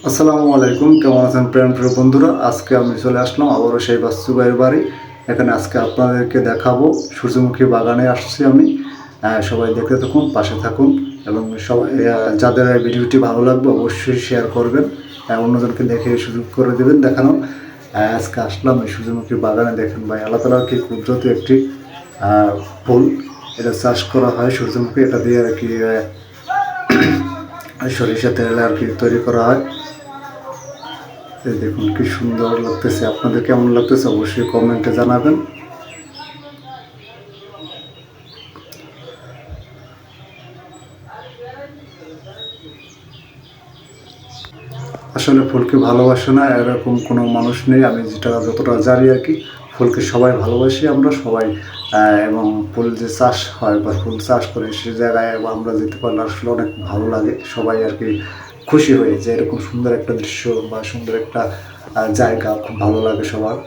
আসসালামু আলাইকুম, কেমন আছেন প্রিয় বন্ধুরা? আজকে আমি চলে আসলাম আবারও সেই বাস্তু ভাইয়ের বাড়ি। এখানে আজকে আপনাদেরকে দেখাবো সূর্যমুখী বাগানে আসছি আমি। সবাই দেখতে থাকুন, পাশে থাকুন এবং সবাই যাদের এই ভিডিওটি ভালো লাগবে অবশ্যই শেয়ার করবেন, অন্যজনকে দেখে সুযোগ করে দেবেন দেখানো। আজকে আসলাম এই সূর্যমুখী বাগানে। দেখেন ভাই, আল্লাহ তাআলার কি কুদরতি একটি ফুল। এটা চাষ করা হয় সূর্যমুখী, এটা দিয়ে আর কি সরিষা তেল আর কি তৈরি করা হয়। দেখুন কি সুন্দর লাগতেছে, আপনাদের কেমন লাগতেছে অবশ্যই কমেন্টে জানাবেন। আসলে ফুলকে ভালোবাসে না এরকম কোনো মানুষ নেই, আমি যতটা জানি আর কি। ফুলকে সবাই ভালোবাসি, আমরা সবাই। এবং ফুল যে চাষ হয় বা ফুল চাষ করে সে জায়গায় আমরা যেতে পারলে আসলে অনেক ভালো লাগে। সবাই আর কি খুশি হয়ে যে এরকম সুন্দর একটা দৃশ্য বা সুন্দর একটা জায়গা খুব ভালো লাগে সবার।